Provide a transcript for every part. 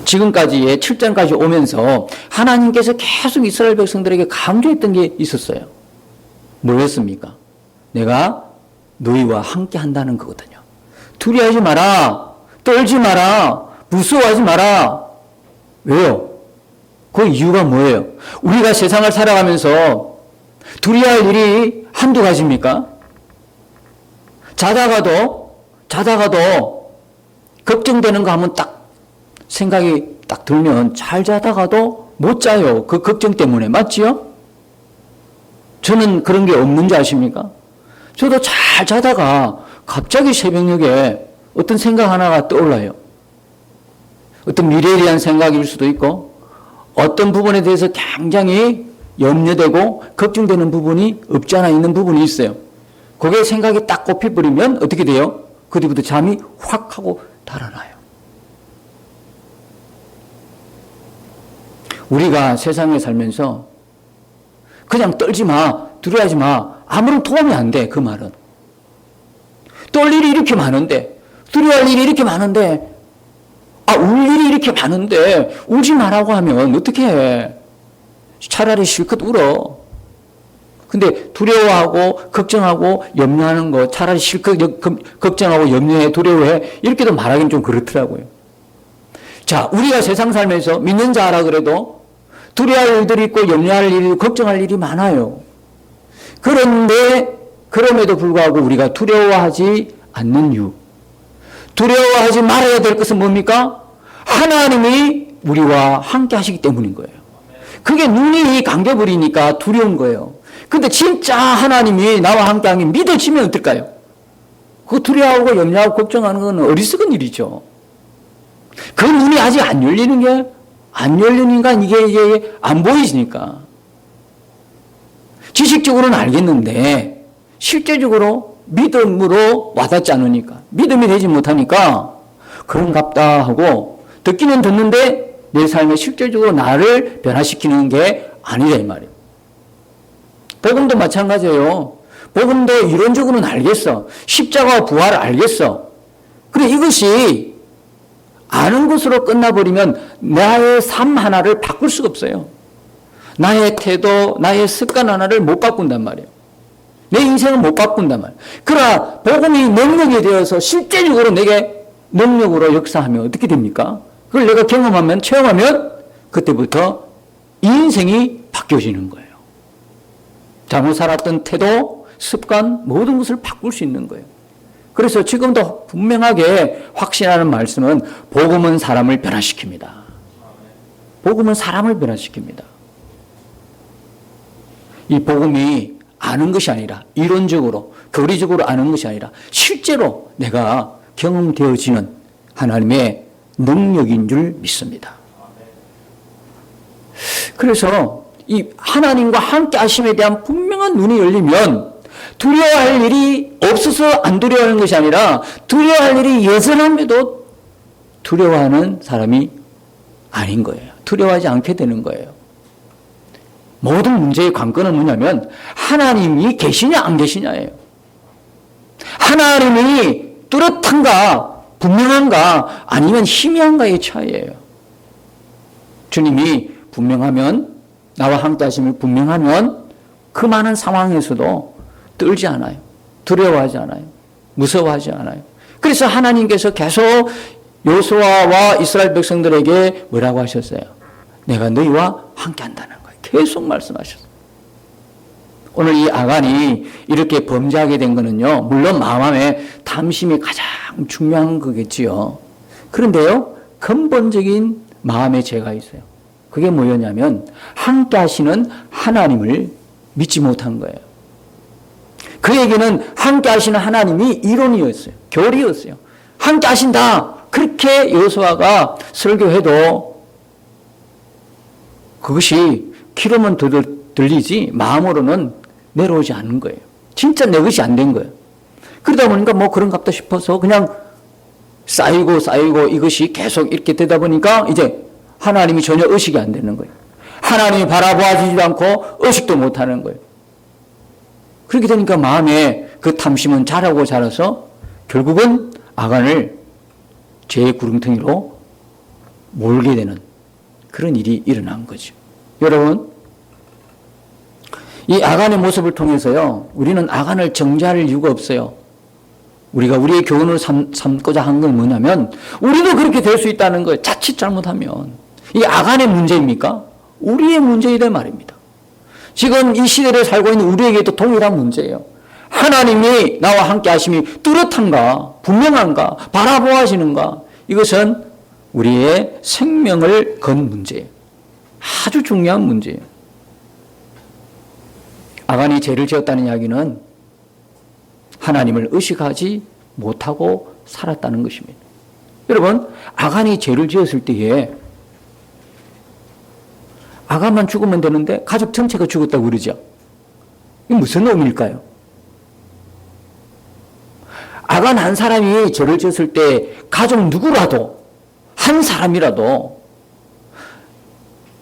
지금까지의 7장까지 오면서 하나님께서 계속 이스라엘 백성들에게 강조했던 게 있었어요. 뭐였습니까? 내가 너희와 함께 한다는 거거든요. 두려워하지 마라. 떨지 마라. 무서워하지 마라. 왜요? 그 이유가 뭐예요? 우리가 세상을 살아가면서 두려워할 일이 한두 가지입니까? 자다가도 걱정되는 거 하면 딱 생각이 딱 들면 잘 자다가도 못 자요. 그 걱정 때문에. 맞지요? 저는 그런 게 없는 줄 아십니까? 저도 잘 자다가 갑자기 새벽녘에 어떤 생각 하나가 떠올라요. 어떤 미래에 대한 생각일 수도 있고 어떤 부분에 대해서 굉장히 염려되고 걱정되는 부분이 없지 않아 있는 부분이 있어요. 그게 생각이 딱 꼽혀버리면 어떻게 돼요? 그 뒤부터 잠이 확 하고 달아나요. 우리가 세상에 살면서 그냥 떨지 마, 두려워하지 마. 아무런 도움이 안 돼, 그 말은. 떨 일이 이렇게 많은데, 두려워할 일이 이렇게 많은데, 울 일이 이렇게 많은데, 울지 말라고 하면 어떻게 해? 차라리 실컷 울어. 근데 두려워하고, 걱정하고, 염려하는 거, 차라리 실컷 걱정하고, 염려해, 두려워해, 이렇게도 말하기는 좀 그렇더라고요. 자, 우리가 세상 살면서 믿는 자라 그래도 두려워할 일들이 있고, 염려할 일이, 걱정할 일이 많아요. 그런데, 그럼에도 불구하고 우리가 두려워하지 않는 이유. 두려워하지 말아야 될 것은 뭡니까? 하나님이 우리와 함께 하시기 때문인 거예요. 그게 눈이 감겨버리니까 두려운 거예요. 근데 진짜 하나님이 나와 함께 하는 게 믿어지면 어떨까요? 그 두려워하고 염려하고 걱정하는 건 어리석은 일이죠. 그 눈이 아직 안 열리는 게, 안 열리니까 이게 안 보이시니까. 지식적으로는 알겠는데, 실제적으로 믿음으로 와닿지 않으니까, 믿음이 되지 못하니까, 그런갑다 하고, 듣기는 듣는데, 내 삶에 실제적으로 나를 변화시키는 게 아니다, 이 말이에요. 복음도 마찬가지예요. 복음도 이론적으로는 알겠어. 십자가와 부활을 알겠어. 그래, 이것이 아는 것으로 끝나버리면 나의 삶 하나를 바꿀 수가 없어요. 나의 태도, 나의 습관 하나를 못 바꾼단 말이에요. 내 인생을 못 바꾼단 말이에요. 그러나 복음이 능력이 되어서 실제적으로 내게 능력으로 역사하면 어떻게 됩니까? 그걸 내가 경험하면, 체험하면 그때부터 인생이 바뀌어지는 거예요. 잘못 살았던 태도, 습관, 모든 것을 바꿀 수 있는 거예요. 그래서 지금도 분명하게 확신하는 말씀은 복음은 사람을 변화시킵니다. 복음은 사람을 변화시킵니다. 이 복음이 아는 것이 아니라 이론적으로, 교리적으로 아는 것이 아니라 실제로 내가 경험되어지는 하나님의 능력인 줄 믿습니다. 그래서 이 하나님과 함께 하심에 대한 분명한 눈이 열리면 두려워할 일이 없어서 안 두려워하는 것이 아니라 두려워할 일이 여전함에도 두려워하는 사람이 아닌 거예요. 두려워하지 않게 되는 거예요. 모든 문제의 관건은 뭐냐면 하나님이 계시냐 안 계시냐예요. 하나님이 뚜렷한가 분명한가 아니면 희미한가의 차이예요. 주님이 분명하면, 나와 함께 하심을 분명하면 그 많은 상황에서도 떨지 않아요. 두려워하지 않아요. 무서워하지 않아요. 그래서 하나님께서 계속 여호수아와 이스라엘 백성들에게 뭐라고 하셨어요? 내가 너희와 함께 한다는 거예요. 계속 말씀하셨어요. 오늘 이 아간이 이렇게 범죄하게 된 거는요, 물론 마음에 탐심이 가장 중요한 거겠지요. 그런데요, 근본적인 마음의 죄가 있어요. 그게 뭐였냐면 함께 하시는 하나님을 믿지 못한 거예요. 그에게는 함께 하시는 하나님이 이론이었어요. 교리였어요. 함께 하신다. 그렇게 여호수아가 설교해도 그것이 귀로만 들리지 마음으로는 내려오지 않는 거예요. 진짜 내 것이 안 된 거예요. 그러다 보니까 뭐 그런갑다 싶어서 그냥 쌓이고 이것이 계속 이렇게 되다 보니까 이제 하나님이 전혀 의식이 안 되는 거예요. 하나님이 바라보아주지도 않고 의식도 못하는 거예요. 그렇게 되니까 마음에 그 탐심은 자라고 자라서 결국은 아간을 죄의 구렁텅이로 몰게 되는 그런 일이 일어난 거죠. 여러분, 이 아간의 모습을 통해서요, 우리는 아간을 정죄할 이유가 없어요. 우리가 우리의 교훈을 삼고자 한 건 뭐냐면, 우리도 그렇게 될 수 있다는 거예요. 자칫 잘못하면. 이 아간의 문제입니까? 우리의 문제이다 말입니다. 지금 이 시대를 살고 있는 우리에게도 동일한 문제예요. 하나님이 나와 함께 하심이 뚜렷한가, 분명한가, 바라보아지는가, 이것은 우리의 생명을 건 문제예요. 아주 중요한 문제예요. 아간이 죄를 지었다는 이야기는 하나님을 의식하지 못하고 살았다는 것입니다. 여러분, 아간이 죄를 지었을 때에 아간만 죽으면 되는데 가족 전체가 죽었다고 그러죠. 이게 무슨 의미일까요? 아간 한 사람이 죄를 지었을 때 가족 누구라도, 한 사람이라도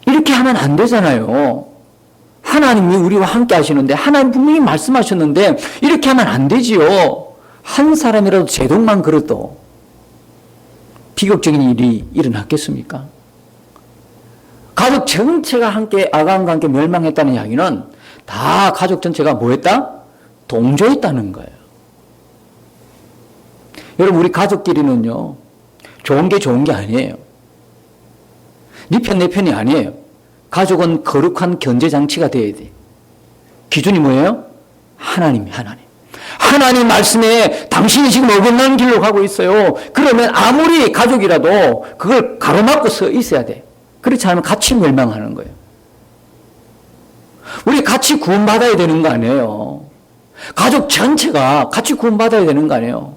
이렇게 하면 안 되잖아요. 하나님이 우리와 함께 하시는데, 하나님 분명히 말씀하셨는데 이렇게 하면 안 되지요. 한 사람이라도 제동만 걸어도 비극적인 일이 일어났겠습니까? 가족 전체가 함께 아간과 함께 멸망했다는 이야기는 다 가족 전체가 뭐했다? 동조했다는 거예요. 여러분, 우리 가족끼리는요, 좋은 게 아니에요. 네 편, 내 편이 아니에요. 가족은 거룩한 견제장치가 돼야 돼. 기준이 뭐예요? 하나님. 하나님 말씀에 당신이 지금 어긋나는 길로 가고 있어요. 그러면 아무리 가족이라도 그걸 가로막고 서 있어야 돼. 그렇지 않으면 같이 멸망하는 거예요. 우리 같이 구원받아야 되는 거 아니에요. 가족 전체가 같이 구원받아야 되는 거 아니에요.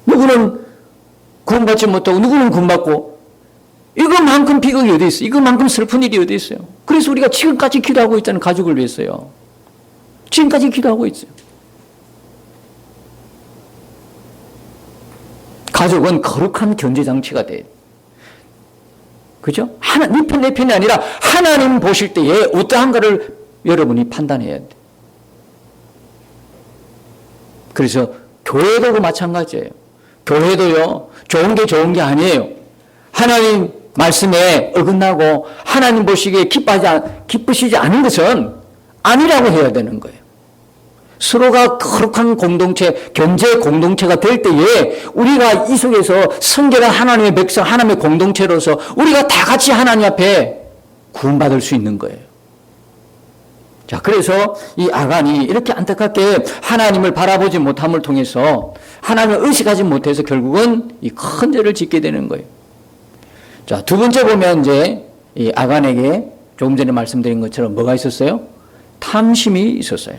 누구는 구원받지 못하고 누구는 구원받고, 이것만큼 비극이 어디 있어요? 이것만큼 슬픈 일이 어디 있어요? 그래서 우리가 지금까지 기도하고 있다는 가족을 위해서요. 지금까지 기도하고 있어요. 가족은 거룩한 견제장치가 돼. 그죠? 네 편, 내 편이 아니라 하나님 보실 때에 어떠한가를 여러분이 판단해야 돼. 그래서 교회도 그 마찬가지예요. 교회도요, 좋은 게 아니에요. 하나님 말씀에 어긋나고 하나님 보시기에 기쁘시지 않은 것은 아니라고 해야 되는 거예요. 서로가 거룩한 공동체, 견제 공동체가 될 때에 우리가 이 속에서 성결한 하나님의 백성, 하나님의 공동체로서 우리가 다 같이 하나님 앞에 구원받을 수 있는 거예요. 자, 그래서 이 아간이 이렇게 안타깝게 하나님을 바라보지 못함을 통해서 하나님을 의식하지 못해서 결국은 이 큰 죄를 짓게 되는 거예요. 자, 두 번째 보면 이제 이 아간에게 조금 전에 말씀드린 것처럼 뭐가 있었어요? 탐심이 있었어요.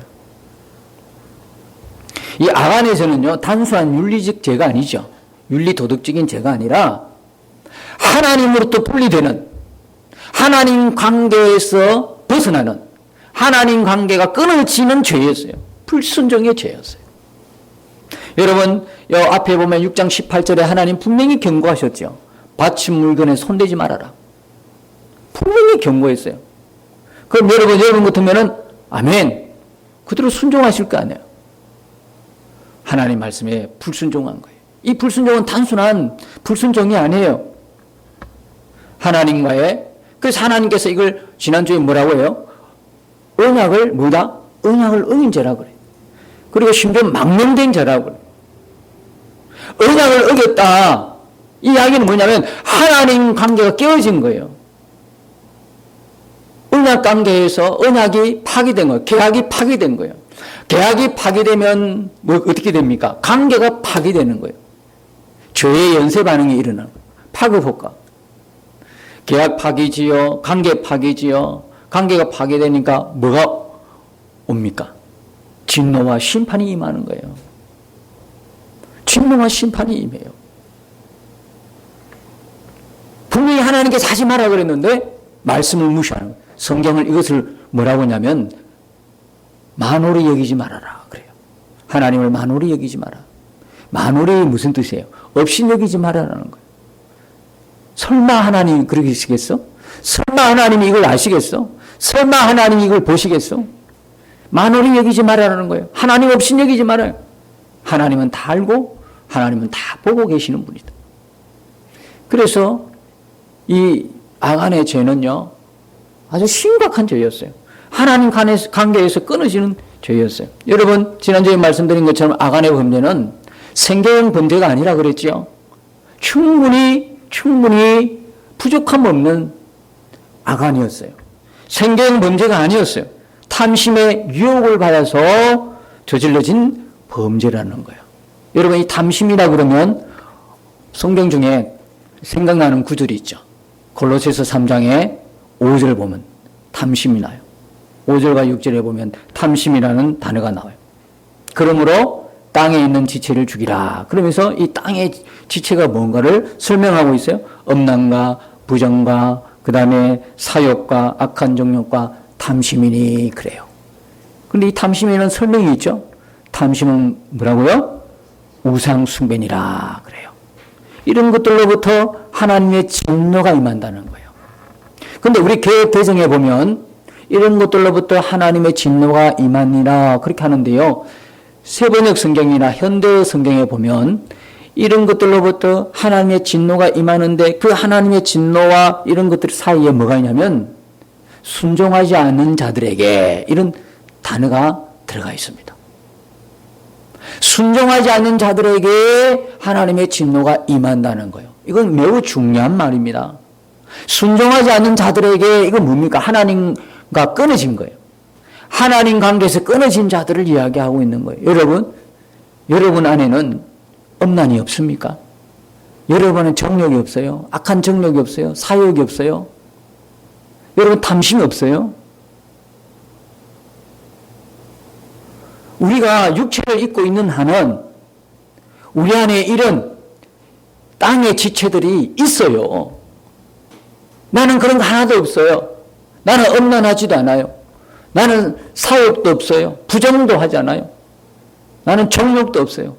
이 아간에서는요, 단순한 윤리적 죄가 아니죠. 윤리 도덕적인 죄가 아니라 하나님으로부터 분리되는, 하나님 관계에서 벗어나는, 하나님 관계가 끊어지는 죄였어요. 불순종의 죄였어요. 여러분, 요 앞에 보면 6장 18절에 하나님 분명히 경고하셨죠. 바친 물건에 손대지 말아라. 분명히 경고했어요. 그럼 여러분 같으면은 아멘, 그대로 순종하실 거 아니에요. 하나님 말씀에 불순종한 거예요. 이 불순종은 단순한 불순종이 아니에요. 하나님과의, 그래서 하나님께서 이걸 지난주에 뭐라고 해요? 언약을 어긴 죄라고 그래요. 그리고 심지어 망명된 죄라고 그래요. 언약을 어겼다. 이 이야기는 뭐냐면 하나님 관계가 깨어진 거예요. 언약 관계에서 언약이 파기된 거예요. 계약이 파기된 거예요. 계약이 파기되면 뭐 어떻게 됩니까? 관계가 파기되는 거예요. 죄의 연쇄 반응이 일어나는 거예요. 파급효과. 계약 파기지요. 관계 파기지요. 관계가 파괴되니까 뭐가 옵니까? 진노와 심판이 임하는 거예요. 진노와 심판이 임해요. 분명히 하나님께서 하지 마라 그랬는데 말씀을 무시하는 거예요. 성경을 이것을 뭐라고 하냐면 만홀히 여기지 말아라 그래요. 하나님을 만홀히 여기지 마라. 만홀히 무슨 뜻이에요? 없이 여기지 말아라는 거예요. 설마 하나님 그러시겠어? 설마 하나님이 이걸 아시겠어? 설마 하나님이 이걸 보시겠어? 만홀히 여기지 말아라는 거예요. 하나님 없이 여기지 말아요. 하나님은 다 알고 하나님은 다 보고 계시는 분이다. 그래서 이 아간의 죄는요, 아주 심각한 죄였어요. 하나님 관계에서 끊어지는 죄였어요. 여러분, 지난주에 말씀드린 것처럼 아간의 범죄는 생계형 범죄가 아니라 그랬죠. 충분히 부족함 없는 아간이었어요. 생계형 범죄가 아니었어요. 탐심의 유혹을 받아서 저질러진 범죄라는 거예요. 여러분, 이 탐심이라 그러면 성경 중에 생각나는 구절이 있죠. 골로새서 3장에 5절 보면 탐심이 나요. 5절과 6절에 보면 탐심이라는 단어가 나와요. 그러므로 땅에 있는 지체를 죽이라. 그러면서 이 땅의 지체가 뭔가를 설명하고 있어요. 엄난과 부정과 그 다음에 사욕과 악한 정욕과 탐심이니 그래요. 그런데 이 탐심에는 설명이 있죠. 탐심은 뭐라고요? 우상숭배니라 그래요. 이런 것들로부터 하나님의 진노가 임한다는 거예요. 그런데 우리 개정에 보면 이런 것들로부터 하나님의 진노가 임하니라 그렇게 하는데요. 세번역 성경이나 현대 성경에 보면 이런 것들로부터 하나님의 진노가 임하는데 그 하나님의 진노와 이런 것들 사이에 뭐가 있냐면 순종하지 않는 자들에게 이런 단어가 들어가 있습니다. 순종하지 않는 자들에게 하나님의 진노가 임한다는 거예요. 이건 매우 중요한 말입니다. 순종하지 않는 자들에게 이건 뭡니까? 하나님과 끊어진 거예요. 하나님 관계에서 끊어진 자들을 이야기하고 있는 거예요. 여러분 안에는 엄난이 없습니까? 여러분은 정욕이 없어요? 악한 정욕이 없어요? 사욕이 없어요? 여러분 탐심이 없어요? 우리가 육체를 입고 있는 한은 우리 안에 이런 땅의 지체들이 있어요. 나는 그런 거 하나도 없어요. 나는 엄난하지도 않아요. 나는 사욕도 없어요. 부정도 하지 않아요. 나는 정욕도 없어요.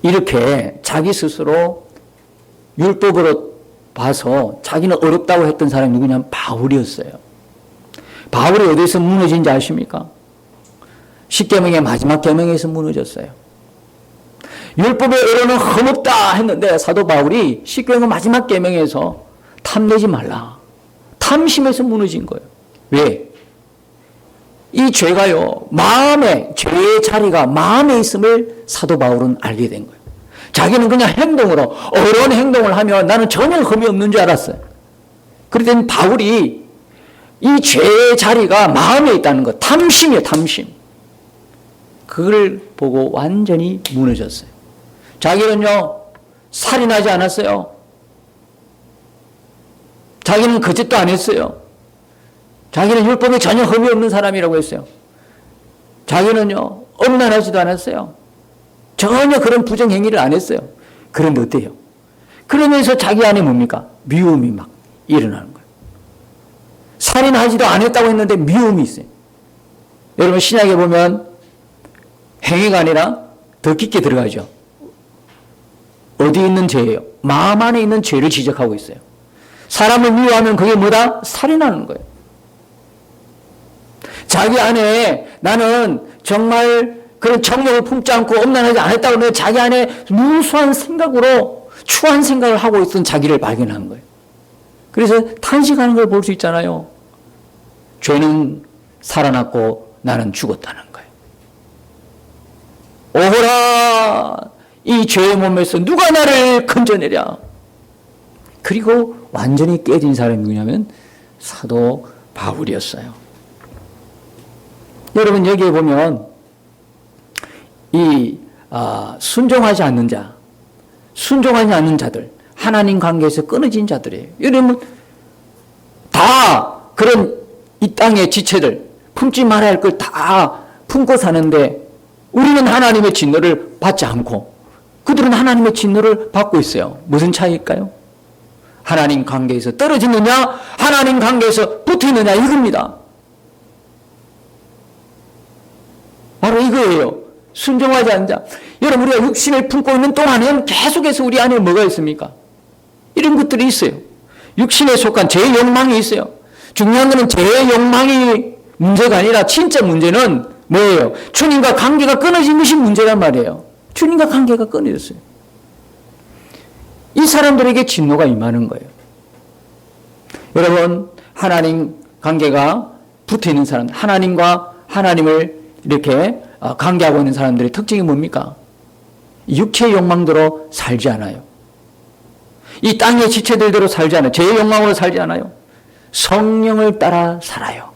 이렇게 자기 스스로 율법으로 봐서 자기는 어렵다고 했던 사람이 누구냐면 바울이었어요. 바울이 어디서 무너진지 아십니까? 십계명의 마지막 계명에서 무너졌어요. 율법의 의로는 흠없다 했는데 사도 바울이 십계명 마지막 계명에서 탐내지 말라. 탐심에서 무너진 거예요. 왜? 이 죄가요, 죄의 자리가 마음에 있음을 사도 바울은 알게 된 거예요. 자기는 그냥 행동으로, 어려운 행동을 하면 나는 전혀 흠이 없는 줄 알았어요. 그랬더니 바울이 이 죄의 자리가 마음에 있다는 것, 탐심이에요, 탐심. 그걸 보고 완전히 무너졌어요. 자기는요, 살인하지 않았어요. 자기는 거짓도 안 했어요. 자기는 율법에 전혀 흠이 없는 사람이라고 했어요. 자기는요, 엄난하지도 않았어요. 전혀 그런 부정행위를 안 했어요. 그런데 어때요? 그러면서 자기 안에 뭡니까? 미움이 막 일어나는 거예요. 살인하지도 않았다고 했는데 미움이 있어요. 여러분 신약에 보면 행위가 아니라 더 깊게 들어가죠. 어디 있는 죄예요? 마음 안에 있는 죄를 지적하고 있어요. 사람을 미워하면 그게 뭐다? 살인하는 거예요. 자기 안에 나는 정말 그런 정욕을 품지 않고 엄난하지 않았다고 하는데 자기 안에 무수한 생각으로 추한 생각을 하고 있던 자기를 발견한 거예요. 그래서 탄식하는 걸 볼 수 있잖아요. 죄는 살아났고 나는 죽었다는 거예요. 오호라 이 죄의 몸에서 누가 나를 건져내랴. 그리고 완전히 깨진 사람이 누구냐면 사도 바울이었어요. 여러분 여기에 보면 순종하지 않는 자, 순종하지 않는 자들, 하나님 관계에서 끊어진 자들이에요. 여러분 다 그런 이 땅의 지체들 품지 말아야 할 걸 다 품고 사는데 우리는 하나님의 진노를 받지 않고 그들은 하나님의 진노를 받고 있어요. 무슨 차이일까요? 하나님 관계에서 떨어지느냐 하나님 관계에서 붙어있느냐 이겁니다. 바로 이거예요. 순종하지 않는 자. 여러분 우리가 육신을 품고 있는 동안에는 계속해서 우리 안에 뭐가 있습니까? 이런 것들이 있어요. 육신에 속한 죄의 욕망이 있어요. 중요한 것은 죄의 욕망이 문제가 아니라 진짜 문제는 뭐예요? 주님과 관계가 끊어진 것이 문제란 말이에요. 주님과 관계가 끊어졌어요. 이 사람들에게 진노가 임하는 거예요. 여러분, 하나님 관계가 붙어 있는 사람, 하나님을 이렇게 관계하고 있는 사람들의 특징이 뭡니까? 육체의 욕망대로 살지 않아요. 이 땅의 지체들대로 살지 않아요. 죄의 욕망으로 살지 않아요. 성령을 따라 살아요.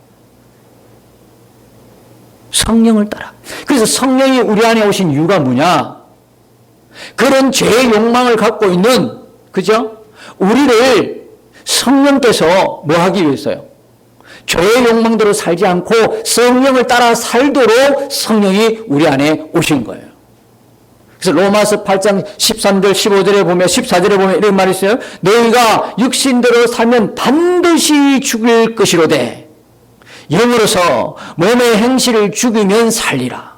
성령을 따라. 그래서 성령이 우리 안에 오신 이유가 뭐냐? 그런 죄의 욕망을 갖고 있는, 그죠? 우리를 성령께서 뭐 하기 위해서요? 죄의 욕망대로 살지 않고 성령을 따라 살도록 성령이 우리 안에 오신 거예요. 그래서 로마서 8장 13절 15절에 보면 14절에 보면 이런 말이 있어요. 너희가 육신대로 살면 반드시 죽을 것이로되 영으로서 몸의 행실을 죽이면 살리라.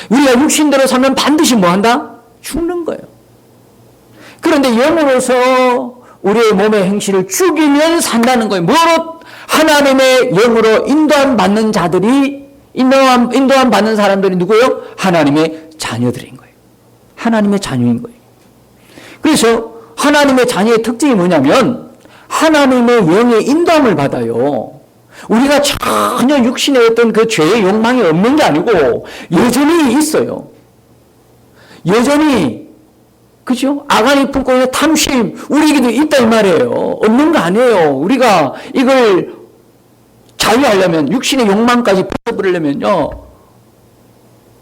우리가 육신대로 살면 반드시 뭐 한다? 죽는 거예요. 그런데 영으로서 우리의 몸의 행실을 죽이면 산다는 거예요. 뭐로? 하나님의 영으로 인도함 받는 자들이, 인도함 받는 사람들이 누구예요? 하나님의 자녀들인 거예요. 하나님의 자녀인 거예요. 그래서 하나님의 자녀의 특징이 뭐냐면 하나님의 영의 인도함을 받아요. 우리가 전혀 육신의 어떤 그 죄의 욕망이 없는 게 아니고 여전히 있어요. 여전히, 그죠? 아간이 품고 있는 탐심, 우리에게도 있다 이 말이에요. 없는 거 아니에요. 우리가 이걸 자유하려면, 육신의 욕망까지 풀어버리려면요,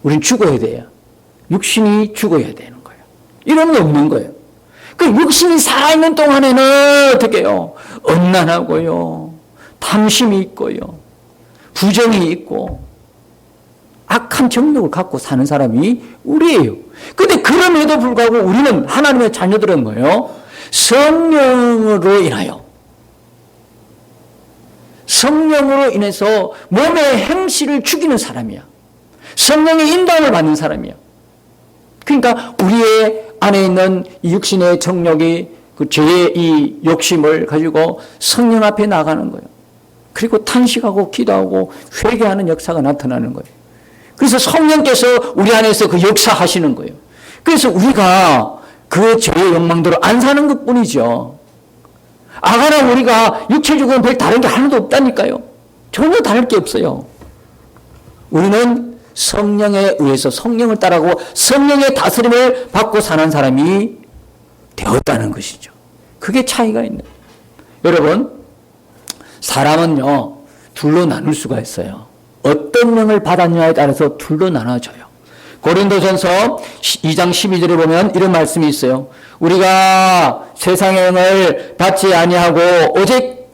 우린 죽어야 돼요. 육신이 죽어야 되는 거예요. 이런 게 없는 거예요. 그 육신이 살아있는 동안에는 어떻게 해요? 엄난하고요, 탐심이 있고요, 부정이 있고, 악한 정욕을 갖고 사는 사람이 우리예요. 근데 그럼에도 불구하고 우리는 하나님의 자녀들은 뭐예요? 성령으로 인하여, 성령으로 인해서 몸의 행실을 죽이는 사람이야. 성령의 인도함을 받는 사람이야. 그러니까 우리의 안에 있는 이 육신의 정욕이, 그 죄의 이 욕심을 가지고 성령 앞에 나가는 거예요. 그리고 탄식하고 기도하고 회개하는 역사가 나타나는 거예요. 그래서 성령께서 우리 안에서 그 역사하시는 거예요. 그래서 우리가 그 죄의 욕망대로 안 사는 것 뿐이죠. 아가랑 우리가 육체적으로는 별 다른 게 하나도 없다니까요. 전혀 다를 게 없어요. 우리는 성령에 의해서 성령을 따라고 성령의 다스림을 받고 사는 사람이 되었다는 것이죠. 그게 차이가 있는 거예요. 여러분, 사람은요, 둘로 나눌 수가 있어요. 어떤 영을 받았냐에 따라서 둘로 나눠져요. 고린도전서 2장 12절에 보면 이런 말씀이 있어요. 우리가 세상의 영을 받지 아니하고 오직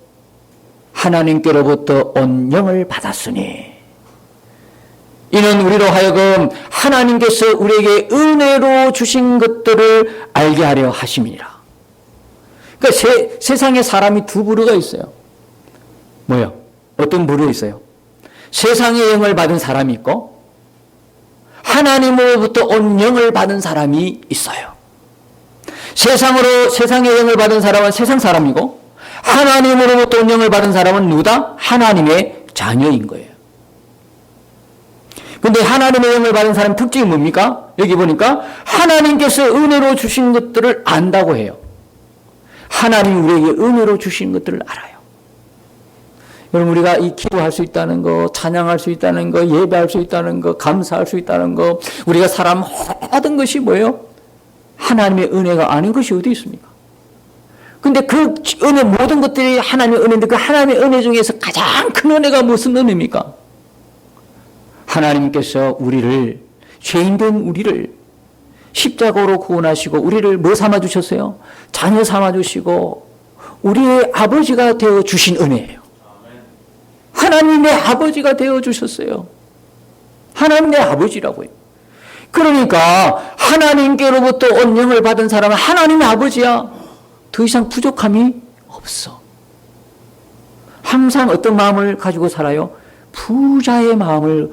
하나님께로부터 온 영을 받았으니 이는 우리로 하여금 하나님께서 우리에게 은혜로 주신 것들을 알게 하려 하심이니라. 그러니까 세상에 사람이 두 부류가 있어요. 뭐요? 어떤 부류 있어요? 세상의 영을 받은 사람이 있고 하나님으로부터 온 영을 받은 사람이 있어요. 세상의 영을 받은 사람은 세상 사람이고 하나님으로부터 온 영을 받은 사람은 누구다? 하나님의 자녀인 거예요. 근데 하나님의 영을 받은 사람 특징이 뭡니까? 여기 보니까 하나님께서 은혜로 주신 것들을 안다고 해요. 하나님이 우리에게 은혜로 주신 것들을 알아요. 여러분, 우리가 이 기도할 수 있다는 거, 찬양할 수 있다는 거, 예배할 수 있다는 거, 감사할 수 있다는 거, 우리가 사람 모든 것이 뭐예요? 하나님의 은혜가 아닌 것이 어디 있습니까? 근데 그 은혜, 모든 것들이 하나님의 은혜인데 그 하나님의 은혜 중에서 가장 큰 은혜가 무슨 은혜입니까? 하나님께서 우리를, 죄인된 우리를 십자가로 구원하시고 우리를 뭐 삼아주셨어요? 자녀 삼아주시고 우리의 아버지가 되어주신 은혜예요. 하나님의 아버지가 되어주셨어요. 하나님의 아버지라고요. 그러니까 하나님께로부터 온 영을 받은 사람은 하나님의 아버지야. 더 이상 부족함이 없어. 항상 어떤 마음을 가지고 살아요? 부자의 마음을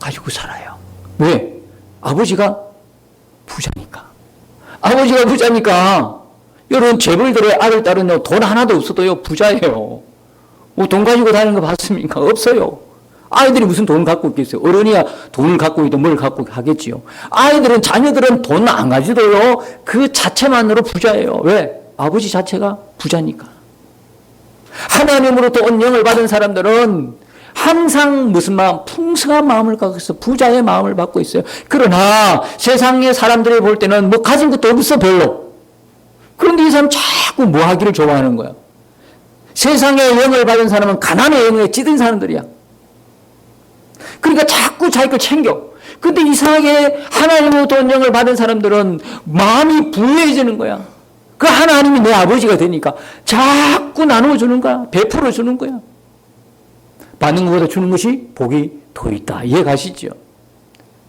가지고 살아요. 왜? 아버지가 부자니까. 아버지가 부자니까. 여러분, 재벌들의 아들, 딸은 돈 하나도 없어도요, 부자예요. 뭐 돈 가지고 다니는 거 봤습니까? 없어요. 아이들이 무슨 돈을 갖고 있겠어요? 어른이야 돈을 갖고 있든 뭘 갖고 하겠지요. 자녀들은 돈 안 가지도요. 그 자체만으로 부자예요. 왜? 아버지 자체가 부자니까. 하나님으로부터 온 영을 받은 사람들은 항상 무슨 마음? 풍성한 마음을 갖고 있어. 부자의 마음을 갖고 있어요. 그러나 세상의 사람들이 볼 때는 뭐 가진 것도 없어 별로. 그런데 이 사람 자꾸 뭐 하기를 좋아하는 거야. 세상의 영을 받은 사람은 가난의 영에 찌든 사람들이야. 그러니까 자꾸 자기 걸 챙겨. 근데 이상하게 하나님으로부터 온 영을 받은 사람들은 마음이 부유해지는 거야. 그 하나님이 내 아버지가 되니까 자꾸 나눠주는 거야. 베풀어 주는 거야. 받는 것보다 주는 것이 복이 더 있다. 이해 가시죠?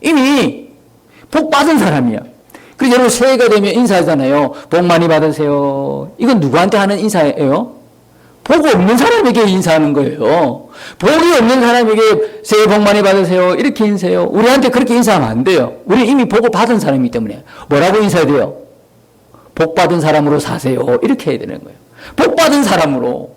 이미 복 받은 사람이야. 그래서 여러분 새해가 되면 인사하잖아요. 복 많이 받으세요. 이건 누구한테 하는 인사예요? 복 없는 사람에게 인사하는 거예요. 복이 없는 사람에게 새해 복 많이 받으세요. 이렇게 인사해요. 우리한테 그렇게 인사하면 안 돼요. 우리 이미 복을 받은 사람이기 때문에. 뭐라고 인사해야 돼요? 복 받은 사람으로 사세요. 이렇게 해야 되는 거예요. 복 받은 사람으로.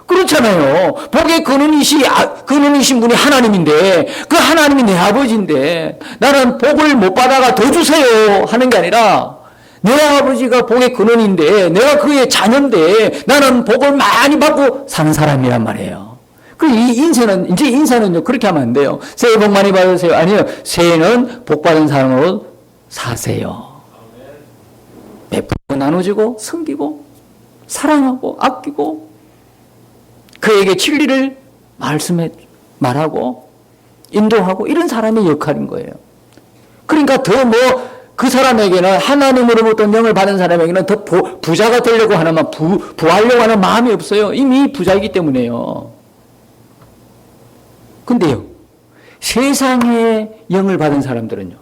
그렇잖아요. 복의 근원이신 분이 하나님인데 그 하나님이 내 아버지인데 나는 복을 못 받아가 더 주세요 하는 게 아니라 내 아버지가 복의 근원인데 내가 그의 자녀인데 나는 복을 많이 받고 사는 사람이란 말이에요. 이 인사는요 그렇게 하면 안 돼요. 새해 복 많이 받으세요. 아니요. 새해는 복 받은 사람으로 사세요. 베풀고 나눠주고 섬기고 사랑하고 아끼고 그에게 진리를 말하고 인도하고 이런 사람의 역할인 거예요. 그러니까 더 그 사람에게는 하나님으로부터 영을 받은 사람에게는 더 부자가 되려고 하나만 부하려고 하는 마음이 없어요. 이미 부자이기 때문에요. 근데요, 세상의 영을 받은 사람들은요,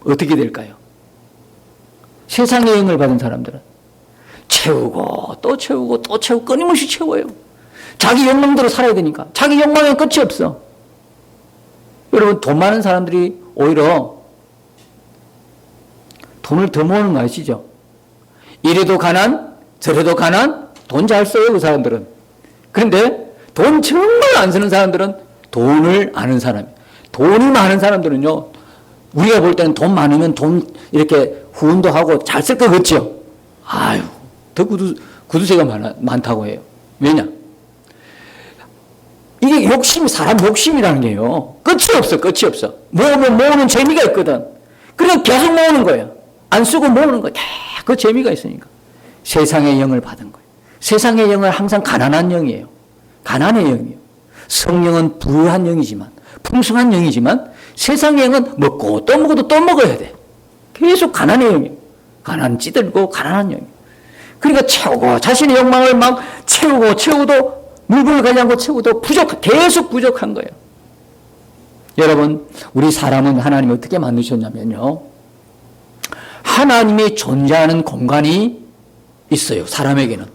어떻게 될까요? 세상의 영을 받은 사람들은 채우고 또 채우고 또 채우고 끊임없이 채워요. 자기 욕망대로 살아야 되니까. 자기 욕망에 끝이 없어. 여러분 돈 많은 사람들이 오히려 돈을 더 모으는 거 아시죠? 이래도 가난 저래도 가난 돈 잘 써요 그 사람들은. 그런데 돈 정말 안 쓰는 사람들은 돈을 아는 사람. 돈이 많은 사람들은요 우리가 볼 때는 돈 많으면 돈 이렇게 후원도 하고 잘 쓸 것 같죠? 아유 더 구두쇠가 많다고 해요. 왜냐? 이게 사람 욕심이라는 게요. 끝이 없어. 모으는 재미가 있거든. 그러니까 계속 모으는 거예요. 안 쓰고 모으는 거예요. 그 재미가 있으니까. 세상의 영을 받은 거예요. 세상의 영은 항상 가난한 영이에요. 가난의 영이에요. 성령은 부유한 영이지만, 풍성한 영이지만, 세상의 영은 먹고 또 먹어도 또 먹어야 돼. 계속 가난의 영이에요. 가난 찌들고 가난한 영이에요. 그러니까 채우고, 자신의 욕망을 막 채우고도 물건을 가지 않고 채우고도 계속 부족한 거예요. 여러분, 우리 사람은 하나님이 어떻게 만드셨냐면요. 하나님이 존재하는 공간이 있어요. 사람에게는.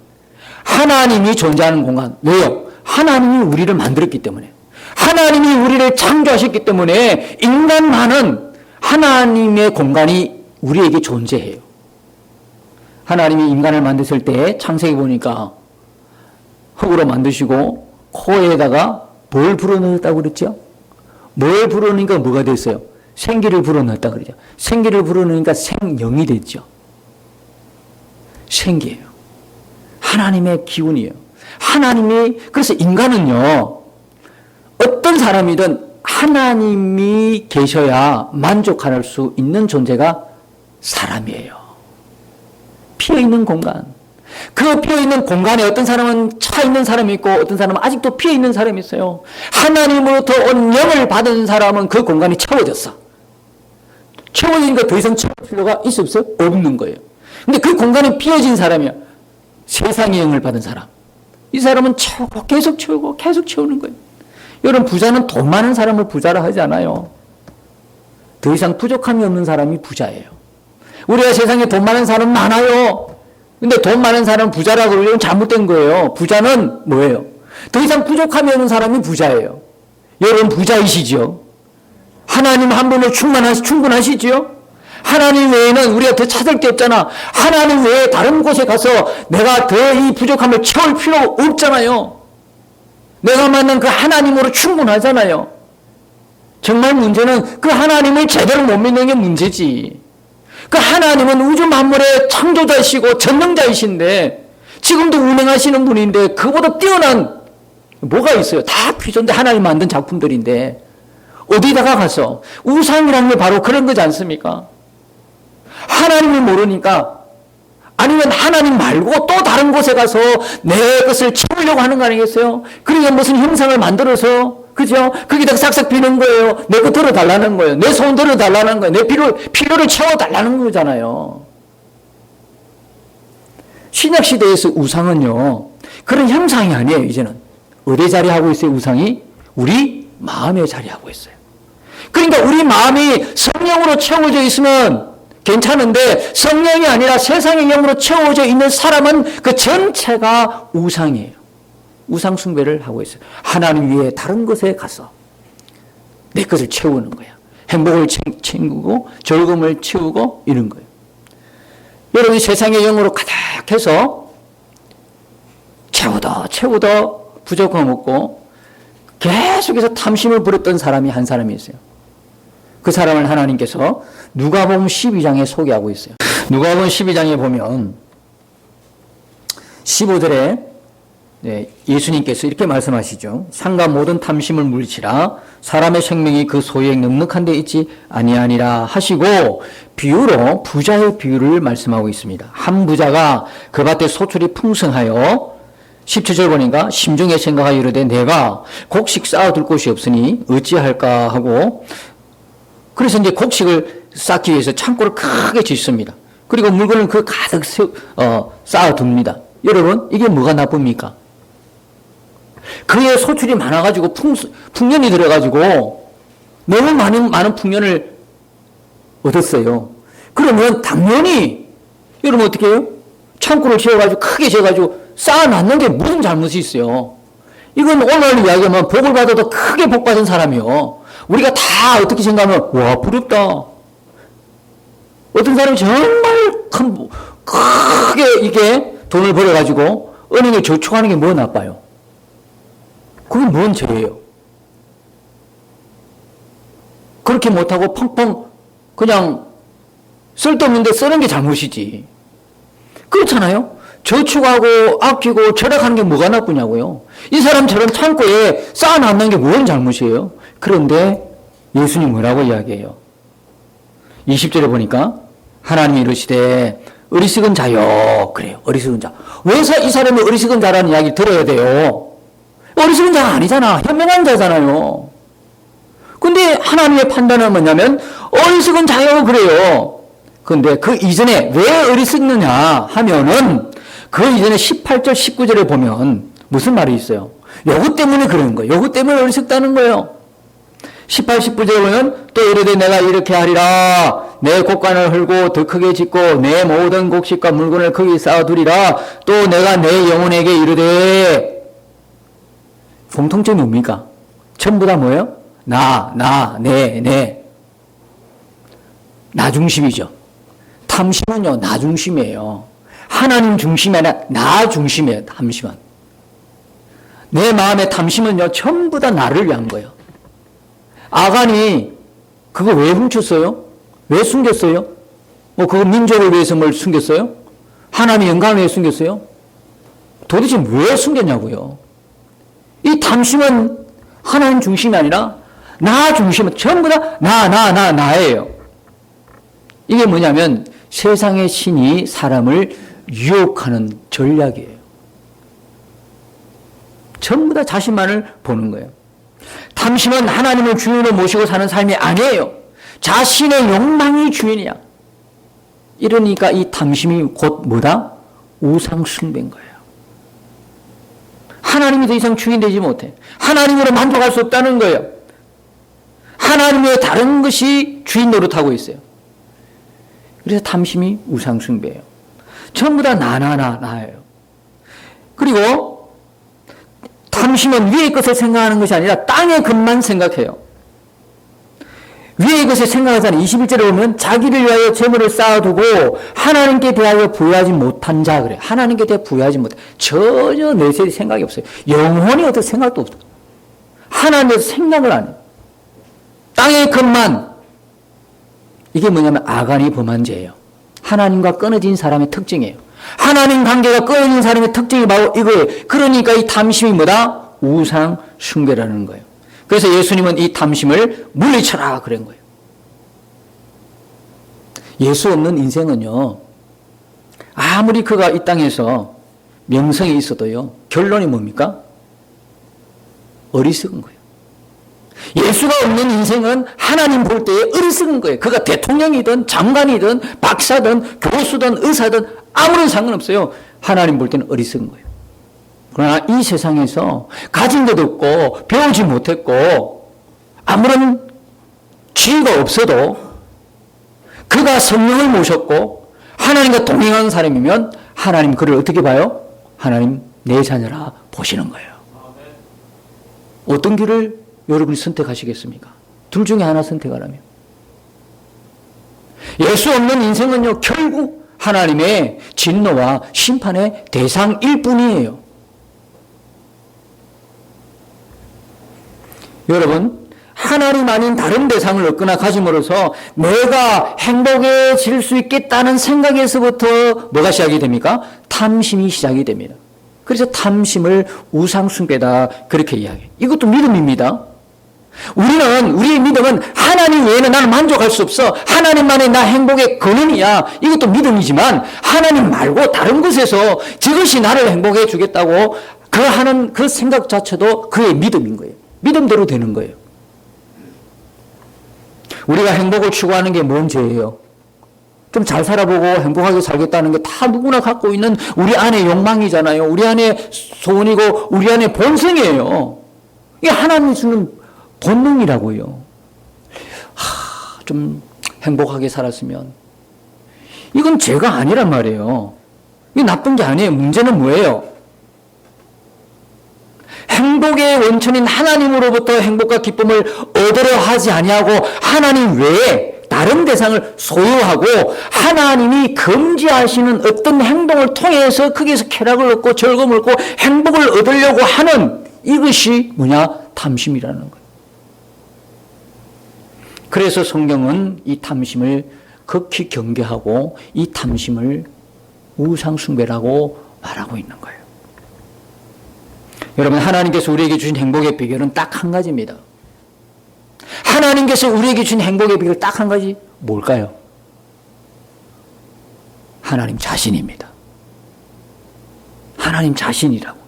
하나님이 존재하는 공간. 왜요? 하나님이 우리를 만들었기 때문에. 하나님이 우리를 창조하셨기 때문에 인간만은 하나님의 공간이 우리에게 존재해요. 하나님이 인간을 만드실 때 창세기 보니까 흙으로 만드시고 코에다가 뭘 불어넣었다고 그랬죠? 뭘 불어넣으니까 뭐가 됐어요? 생기를 불어넣었다 그러죠. 생기를 불어넣으니까 생명이 됐죠. 생기예요. 하나님의 기운이에요. 그래서 인간은요, 어떤 사람이든 하나님이 계셔야 만족할 수 있는 존재가 사람이에요. 피어있는 공간. 그 피어있는 공간에 어떤 사람은 차 있는 사람이 있고 어떤 사람은 아직도 피어있는 사람이 있어요. 하나님으로부터 온 영을 받은 사람은 그 공간이 채워졌어. 채워지니까 더 이상 채울 필요가 있어 없어요? 없는 거예요. 근데 그 공간이 비어진 사람이야. 세상의 영을 받은 사람. 이 사람은 채우고 계속 채우고 계속 채우는 거예요. 여러분 부자는 돈 많은 사람을 부자라 하지 않아요. 더 이상 부족함이 없는 사람이 부자예요. 우리가 세상에 돈 많은 사람 많아요. 근데 돈 많은 사람은 부자라고 그러면 잘못된 거예요. 부자는 뭐예요? 더 이상 부족함이 없는 사람이 부자예요. 여러분 부자이시죠? 하나님 한 분으로 충분하시지요? 하나님 외에는 우리가 더 찾을 게 없잖아. 하나님 외에 다른 곳에 가서 내가 더 이 부족함을 채울 필요 없잖아요. 내가 만난 그 하나님으로 충분하잖아요. 정말 문제는 그 하나님을 제대로 못 믿는 게 문제지. 그 하나님은 우주 만물의 창조자이시고 전능자이신데 지금도 운행하시는 분인데 그보다 뛰어난 뭐가 있어요? 다 귀존데 하나님 만든 작품들인데 어디다가 가서 우상이라는 게 바로 그런 거지 않습니까? 하나님을 모르니까 아니면 하나님 말고 또 다른 곳에 가서 내 것을 채우려고 하는 거 아니겠어요? 그러니까 무슨 형상을 만들어서 그죠? 거기다가 싹싹 비는 거예요. 내 거 들어달라는 거예요. 내 손 들어달라는 거예요. 내 필요를 채워달라는 거잖아요. 신약시대에서 우상은요, 그런 형상이 아니에요, 이제는. 어디에 자리하고 있어요, 우상이? 우리 마음에 자리하고 있어요. 그러니까 우리 마음이 성령으로 채워져 있으면 괜찮은데 성령이 아니라 세상의 영으로 채워져 있는 사람은 그 전체가 우상이에요. 우상 숭배를 하고 있어요. 하나님 위에 다른 곳에 가서 내 것을 채우는 거야. 행복을 챙기고 즐거움을 채우고 이런 거예요. 여러분이 세상의 영으로 가득해서 채우다 부족함 없고 계속해서 탐심을 부렸던 사람이 한 사람이 있어요. 그 사람을 하나님께서 누가복음 12장에 소개하고 있어요. 누가복음 12장에 보면 15절에 예수님께서 이렇게 말씀하시죠. 상과 모든 탐심을 물리치라. 사람의 생명이 그 소유에 넉넉한 데 있지 아니하니라 하시고 비유로 부자의 비유를 말씀하고 있습니다. 한 부자가 그 밭에 소출이 풍성하여 17절 보니까 심중에 생각하여 이르되 내가 곡식 쌓아둘 곳이 없으니 어찌할까 하고 그래서 이제 곡식을 쌓기 위해서 창고를 크게 짓습니다. 그리고 물건을 그 가득 쌓아둡니다. 여러분 이게 뭐가 나쁩니까? 그의 소출이 많아가지고 풍년이 들어가지고 너무 많은 풍년을 얻었어요. 그러면 당연히 여러분 어떻게 해요? 창고를 지어가지고 크게 지어가지고 쌓아놨는 게 무슨 잘못이 있어요? 이건 오늘 이야기하면 복을 받아도 크게 복 받은 사람이요. 우리가 다 어떻게 생각하면 와 부럽다. 어떤 사람이 정말 크게 이게 돈을 벌어가지고 은행에 저축하는 게 뭐 나빠요? 그게 뭔 죄예요? 그렇게 못하고 펑펑 그냥 쓸데없는데 쓰는 게 잘못이지. 그렇잖아요? 저축하고 아끼고 절약하는 게 뭐가 나쁘냐고요. 이 사람처럼 창고에 쌓아놨는 게 뭔 잘못이에요? 그런데 예수님 뭐라고 이야기해요? 20절에 보니까 하나님이 이르시되 어리석은 자요. 그래요. 어리석은 자. 왜 이 사람이 어리석은 자라는 이야기 들어야 돼요? 어리석은 자가 아니잖아. 현명한 자잖아요. 근데 하나님의 판단은 뭐냐면 어리석은 자요 그래요. 근데 그 이전에 왜 어리석느냐 하면은 그 이전에 18절 19절에 보면 무슨 말이 있어요? 요것 때문에 그러는 거예요. 요것 때문에 어리석다는 거예요. 18, 19절에 보면 또 이르되 내가 이렇게 하리라. 내 곡간을 헐고 더 크게 짓고 내 모든 곡식과 물건을 거기 쌓아두리라. 또 내가 내 영혼에게 이르되 공통점이 뭡니까? 전부 다 뭐예요? 내. 나 중심이죠. 탐심은요, 나 중심이에요. 하나님 중심이 아니라 나 중심이에요, 탐심은. 내 마음의 탐심은요, 전부 다 나를 위한 거예요. 아간이 그거 왜 훔쳤어요? 왜 숨겼어요? 그거 민족을 위해서 뭘 숨겼어요? 하나님의 영광을 위해 숨겼어요? 도대체 왜 숨겼냐고요? 이 탐심은 하나님 중심이 아니라 나 중심은 전부 다 나예요. 이게 뭐냐면 세상의 신이 사람을 유혹하는 전략이에요. 전부 다 자신만을 보는 거예요. 탐심은 하나님을 주인으로 모시고 사는 삶이 아니에요. 자신의 욕망이 주인이야. 이러니까 이 탐심이 곧 뭐다? 우상 숭배인 거예요. 하나님이 더 이상 주인 되지 못해. 하나님으로 만족할 수 없다는 거예요. 하나님 외에 다른 것이 주인 노릇하고 있어요. 그래서 탐심이 우상 숭배예요. 전부 다 나예요. 그리고 탐심은 위의 것을 생각하는 것이 아니라 땅의 것만 생각해요. 위의 것을 생각하자니 21절에 보면 자기를 위하여 재물을 쌓아두고 하나님께 대하여 부여하지 못한 자 그래요. 하나님께 대해 부여하지 못해. 전혀 내세 생각이 없어요. 영혼이 어떤 생각도 없어요. 하나님에 대해서 생각을 안 해요. 땅의 것만. 이게 뭐냐면 아간이 범한 죄예요. 하나님과 끊어진 사람의 특징이에요. 하나님 관계가 끊어진 사람의 특징이 바로 이거예요. 그러니까 이 탐심이 뭐다? 우상 숭배라는 거예요. 그래서 예수님은 이 탐심을 물리쳐라 그런 거예요. 예수 없는 인생은요, 아무리 그가 이 땅에서 명성이 있어도요, 결론이 뭡니까? 어리석은 거예요. 예수가 없는 인생은 하나님 볼 때에 어리석은 거예요. 그가 대통령이든 장관이든 박사든 교수든 의사든 아무런 상관없어요. 하나님 볼 때는 어리석은 거예요. 그러나 이 세상에서 가진 것도 없고 배우지 못했고 아무런 지위가 없어도 그가 성령을 모셨고 하나님과 동행하는 사람이면 하나님 그를 어떻게 봐요? 하나님 내 자녀라 보시는 거예요. 어떤 길을 여러분이 선택하시겠습니까? 둘 중에 하나 선택하라면. 예수 없는 인생은요, 결국 하나님의 진노와 심판의 대상일 뿐이에요. 여러분, 하나님 아닌 다른 대상을 얻거나 가짐으로써 내가 행복해질 수 있겠다는 생각에서부터 뭐가 시작이 됩니까? 탐심이 시작이 됩니다. 그래서 탐심을 우상숭배다 그렇게 이야기해요. 이것도 믿음입니다. 우리의 믿음은 하나님 외에는 나는 만족할 수 없어. 하나님만의 나 행복의 근원이야. 이것도 믿음이지만 하나님 말고 다른 곳에서 저것이 나를 행복해 주겠다고 하는 그 생각 자체도 그의 믿음인 거예요. 믿음대로 되는 거예요. 우리가 행복을 추구하는 게 뭔 죄예요? 좀 잘 살아보고 행복하게 살겠다는 게 다 누구나 갖고 있는 우리 안의 욕망이잖아요. 우리 안의 소원이고 우리 안의 본성이에요. 이게 하나님이 주는 본능이라고요. 좀 행복하게 살았으면. 이건 죄가 아니란 말이에요. 이게 나쁜 게 아니에요. 문제는 뭐예요? 행복의 원천인 하나님으로부터 행복과 기쁨을 얻으려 하지 아니하고 하나님 외에 다른 대상을 소유하고 하나님이 금지하시는 어떤 행동을 통해서 거기에서 쾌락을 얻고 즐거움을 얻고 행복을 얻으려고 하는 이것이 뭐냐? 탐심이라는 거예요. 그래서 성경은 이 탐심을 극히 경계하고 이 탐심을 우상숭배라고 말하고 있는 거예요. 여러분, 하나님께서 우리에게 주신 행복의 비결은 딱 한 가지입니다. 하나님께서 우리에게 주신 행복의 비결 딱 한 가지, 뭘까요? 하나님 자신입니다. 하나님 자신이라고.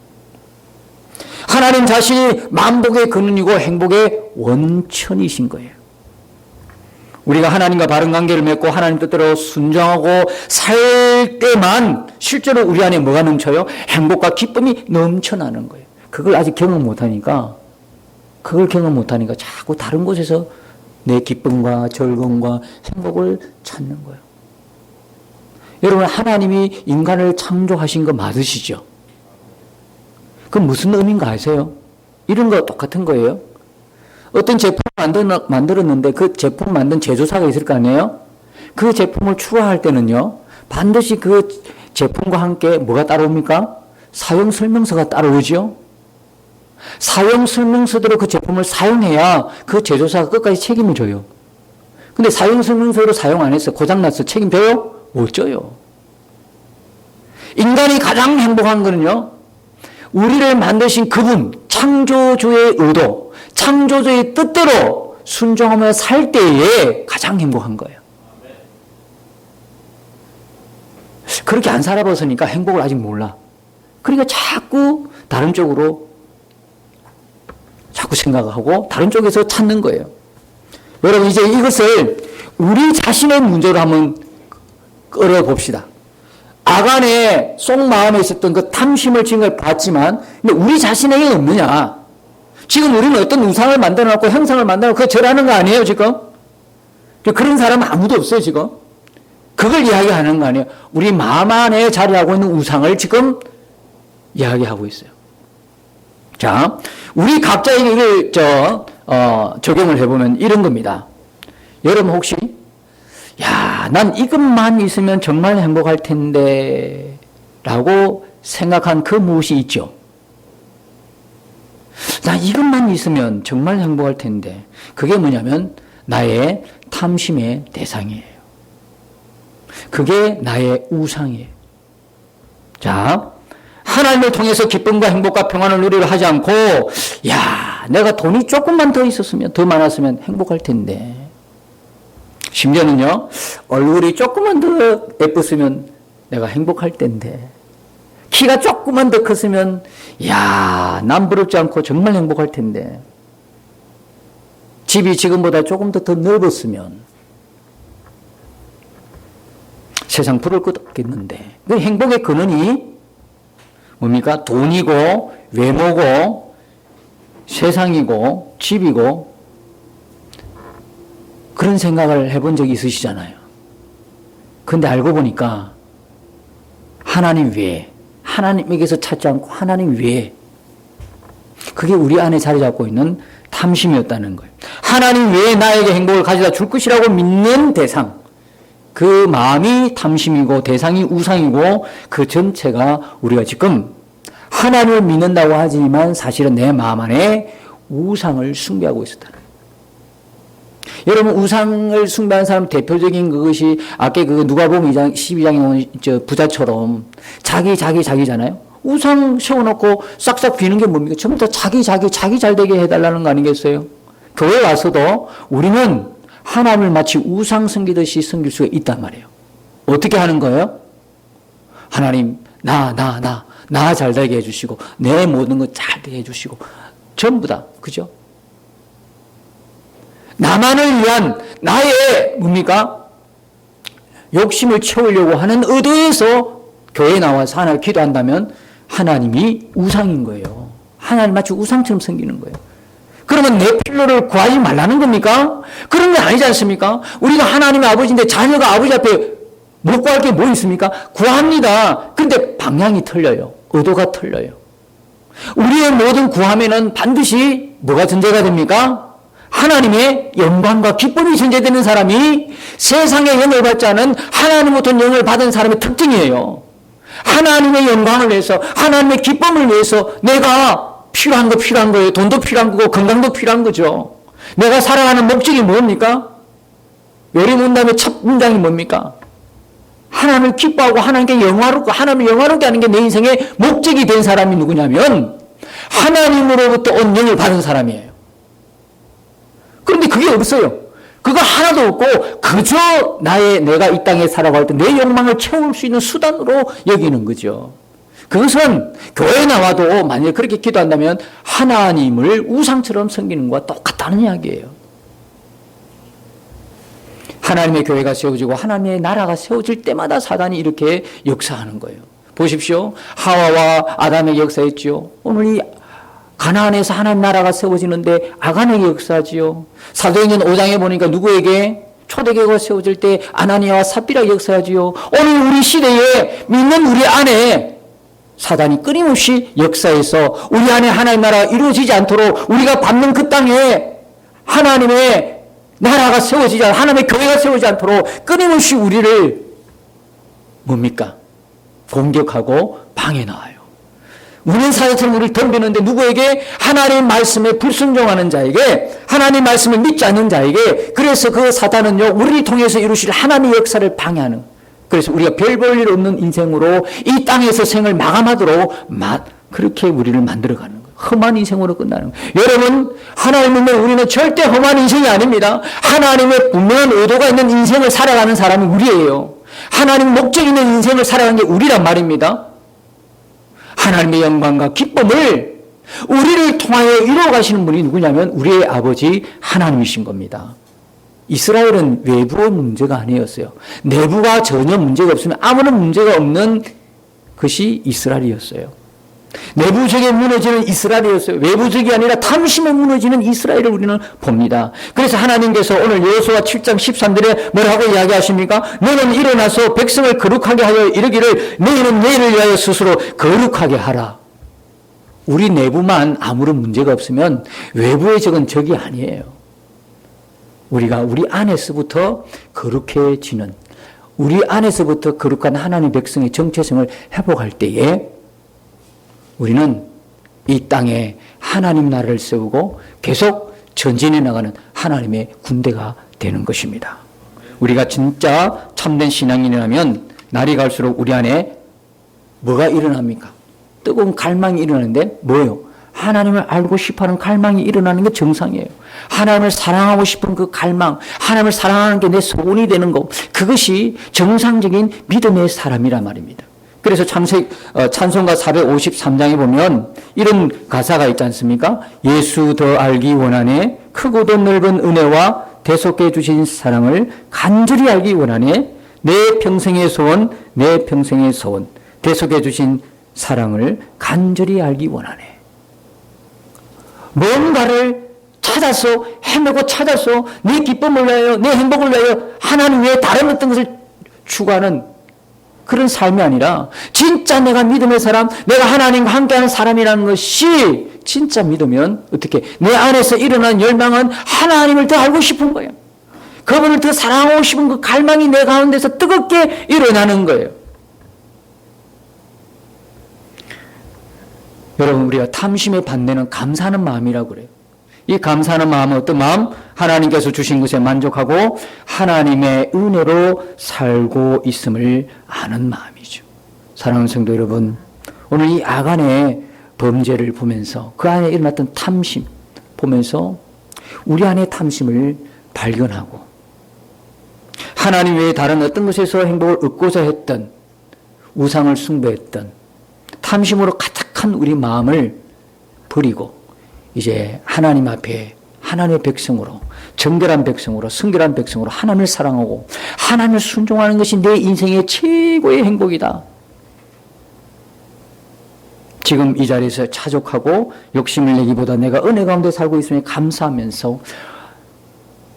하나님 자신이 만복의 근원이고 행복의 원천이신 거예요. 우리가 하나님과 바른 관계를 맺고 하나님 뜻대로 순종하고 살 때만 실제로 우리 안에 뭐가 넘쳐요? 행복과 기쁨이 넘쳐나는 거예요. 그걸 아직 경험 못하니까 자꾸 다른 곳에서 내 기쁨과 즐거움과 행복을 찾는 거예요. 여러분, 하나님이 인간을 창조하신 거 맞으시죠? 그건 무슨 의미인가 아세요? 이런 거 똑같은 거예요. 어떤 제품을 만들었는데 그 제품 만든 제조사가 있을 거 아니에요? 그 제품을 추가할 때는요, 반드시 그 제품과 함께 뭐가 따라옵니까? 사용 설명서가 따라오죠? 사용 설명서대로 그 제품을 사용해야 그 제조사가 끝까지 책임을 져요. 근데 사용 설명서로 사용 안 해서 고장났어. 책임져요? 못 져요. 인간이 가장 행복한 거는요, 우리를 만드신 그분, 창조주의 의도, 창조주의 뜻대로 순종하며 살 때에 가장 행복한 거예요. 그렇게 안 살아봤으니까 행복을 아직 몰라. 그러니까 자꾸 다른 쪽으로 자꾸 생각하고 다른 쪽에서 찾는 거예요. 여러분, 이제 이것을 우리 자신의 문제로 한번 끌어봅시다. 아간의 속마음에 있었던 그 탐심을 지금 걸 봤지만, 근데 우리 자신에게 없느냐? 지금 우리는 어떤 우상을 만들어 놓고 형상을 만들어 놓고 그거 절하는 거 아니에요, 지금? 그런 사람은 아무도 없어요, 지금. 그걸 이야기하는 거 아니에요. 우리 마음 안에 자리하고 있는 우상을 지금 이야기하고 있어요. 자, 우리 각자에게 이걸 적용을 해보면 이런 겁니다. 여러분 혹시 난 이것만 있으면 정말 행복할 텐데 라고 생각한 그 무엇이 있죠? 나 이것만 있으면 정말 행복할 텐데. 그게 뭐냐면 나의 탐심의 대상이에요. 그게 나의 우상이에요. 자, 하나님을 통해서 기쁨과 행복과 평안을 누리려 하지 않고, 야, 내가 돈이 조금만 더 있었으면, 더 많았으면 행복할 텐데. 심지어는요, 얼굴이 조금만 더 예뻤으면 내가 행복할 텐데. 키가 조금만 더 컸으면, 야, 남 부럽지 않고 정말 행복할 텐데. 집이 지금보다 조금 더 넓었으면 세상 부러울 것 없겠는데. 그 행복의 근원이 뭡니까? 돈이고, 외모고, 세상이고, 집이고, 그런 생각을 해본 적이 있으시잖아요. 근데 알고 보니까 하나님 외에, 하나님에게서 찾지 않고 하나님 외에, 그게 우리 안에 자리 잡고 있는 탐심이었다는 거예요. 하나님 외에 나에게 행복을 가져다 줄 것이라고 믿는 대상, 그 마음이 탐심이고 대상이 우상이고, 그 전체가 우리가 지금 하나님을 믿는다고 하지만 사실은 내 마음 안에 우상을 숭배하고 있었다는 거예요. 여러분, 우상을 숭배하는 사람 대표적인 그것이 아까 그 누가복음 12장에 나오는 저 부자처럼 자기잖아요. 우상 세워놓고 싹싹 비는 게 뭡니까? 전부 다 자기 잘 되게 해달라는 거 아니겠어요? 교회 와서도 우리는 하나님을 마치 우상 섬기듯이 섬길 수가 있단 말이에요. 어떻게 하는 거예요? 하나님, 나 잘 되게 해주시고, 내 모든 것 잘 되게 해주시고, 전부 다, 그죠? 나만을 위한 나의 뭡니까? 욕심을 채우려고 하는 의도에서 교회에 나와서 하나님 기도한다면 하나님이 우상인 거예요. 하나님 마치 우상처럼 섬기는 거예요. 그러면 내 필요를 구하지 말라는 겁니까? 그런 게 아니지 않습니까? 우리가 하나님의 아버지인데 자녀가 아버지 앞에 못 구할 게 뭐 있습니까? 구합니다. 그런데 방향이 틀려요. 의도가 틀려요. 우리의 모든 구함에는 반드시 뭐가 전제가 됩니까? 하나님의 영광과 기쁨이 전제되는 사람이 세상의 영을 받지 않은 하나님부터 영을 받은 사람의 특징이에요. 하나님의 영광을 위해서, 하나님의 기쁨을 위해서 내가 필요한 거예요. 돈도 필요한 거고 건강도 필요한 거죠. 내가 살아가는 목적이 뭡니까? 요리 문답의 첫 문장이 뭡니까? 하나님을 기뻐하고 하나님께 영화롭고 하나님을 영화롭게 하는 게 내 인생의 목적이 된 사람이 누구냐면 하나님으로부터 온 영을 받은 사람이에요. 그런데 그게 없어요. 그거 하나도 없고 그저 내가 이 땅에 살아갈 때 내 욕망을 채울 수 있는 수단으로 여기는 거죠. 그것은 교회에 나와도 만약에 그렇게 기도한다면 하나님을 우상처럼 섬기는 것과 똑같다는 이야기예요. 하나님의 교회가 세워지고 하나님의 나라가 세워질 때마다 사단이 이렇게 역사하는 거예요. 보십시오. 하와와 아담에게 역사했죠. 오늘 이 가나안에서 하나님 나라가 세워지는데 아간에게 역사하지요. 사도행전 5장에 보니까 누구에게? 초대교회가 세워질 때 아나니아와 삽비라에게 역사하지요. 오늘 우리 시대에 믿는 우리 안에 사단이 끊임없이 역사해서 우리 안에 하나님 나라가 이루어지지 않도록 우리가 밟는 그 땅에 하나님의 나라가 세워지지 않도록, 하나님의 교회가 세워지지 않도록 끊임없이 우리를 뭡니까? 공격하고 방해 나와요. 우는 사자처럼 우리를 덤비는데 누구에게? 하나님 말씀에 불순종하는 자에게, 하나님 말씀을 믿지 않는 자에게. 그래서 그 사단은요, 우리를 통해서 이루실 하나님의 역사를 방해하는, 그래서 우리가 별 볼 일 없는 인생으로 이 땅에서 생을 마감하도록 그렇게 우리를 만들어가는 거예요. 험한 인생으로 끝나는 거예요. 여러분, 하나님 믿는 우리는 절대 험한 인생이 아닙니다. 하나님의 분명한 의도가 있는 인생을 살아가는 사람이 우리예요. 하나님 목적 있는 인생을 살아가는 게 우리란 말입니다. 하나님의 영광과 기쁨을 우리를 통하여 이루어 가시는 분이 누구냐면 우리의 아버지 하나님이신 겁니다. 이스라엘은 외부의 문제가 아니었어요. 내부가 전혀 문제가 없으면 아무런 문제가 없는 것이 이스라엘이었어요. 내부적인 무너지는 이스라엘이었어요. 외부적이 아니라 탐심에 무너지는 이스라엘을 우리는 봅니다. 그래서 하나님께서 오늘 여호수아 7장 13절에 뭐라고 이야기하십니까? 너는 일어나서 백성을 거룩하게 하여 이르기를 너희는 너희를 위하여 스스로 거룩하게 하라. 우리 내부만 아무런 문제가 없으면 외부의 적은 적이 아니에요. 우리가 우리 안에서부터 거룩해지는, 우리 안에서부터 거룩한 하나님 백성의 정체성을 회복할 때에 우리는 이 땅에 하나님 나라를 세우고 계속 전진해 나가는 하나님의 군대가 되는 것입니다. 우리가 진짜 참된 신앙인이라면 날이 갈수록 우리 안에 뭐가 일어납니까? 뜨거운 갈망이 일어나는데 뭐예요? 하나님을 알고 싶어하는 갈망이 일어나는 게 정상이에요. 하나님을 사랑하고 싶은 그 갈망, 하나님을 사랑하는 게 내 소원이 되는 것, 그것이 정상적인 믿음의 사람이란 말입니다. 그래서 찬송가 453장에 보면 이런 가사가 있지 않습니까? 예수 더 알기 원하네, 크고도 넓은 은혜와 대속해 주신 사랑을 간절히 알기 원하네, 내 평생의 소원, 내 평생의 소원, 대속해 주신 사랑을 간절히 알기 원하네. 뭔가를 찾아서 헤매고 찾아서 내 기쁨을 위하여, 내 행복을 위하여 하나님 외에 다른 어떤 것을 추구하는 그런 삶이 아니라 진짜 내가 믿음의 사람, 내가 하나님과 함께하는 사람이라는 것이 진짜 믿으면 어떻게 내 안에서 일어난 열망은 하나님을 더 알고 싶은 거예요. 그분을 더 사랑하고 싶은 그 갈망이 내 가운데서 뜨겁게 일어나는 거예요. 여러분, 우리가 탐심의 반대는 감사하는 마음이라고 그래요. 이 감사하는 마음은 어떤 마음? 하나님께서 주신 것에 만족하고 하나님의 은혜로 살고 있음을 아는 마음이죠. 사랑하는 성도 여러분, 오늘 이 아간의 범죄를 보면서 그 안에 일어났던 탐심 보면서 우리 안의 탐심을 발견하고 하나님 외에 다른 어떤 것에서 행복을 얻고자 했던, 우상을 숭배했던 탐심으로 가득한 우리 마음을 버리고 이제 하나님 앞에 하나님의 백성으로, 정결한 백성으로, 성결한 백성으로 하나님을 사랑하고 하나님을 순종하는 것이 내 인생의 최고의 행복이다. 지금 이 자리에서 차족하고 욕심을 내기보다 내가 은혜 가운데 살고 있으니 감사하면서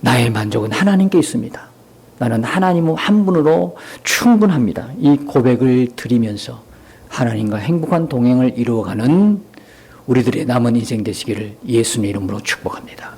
나의 만족은 하나님께 있습니다. 나는 하나님 한 분으로 충분합니다. 이 고백을 드리면서 하나님과 행복한 동행을 이루어가는 우리들의 남은 인생 되시기를 예수님의 이름으로 축복합니다.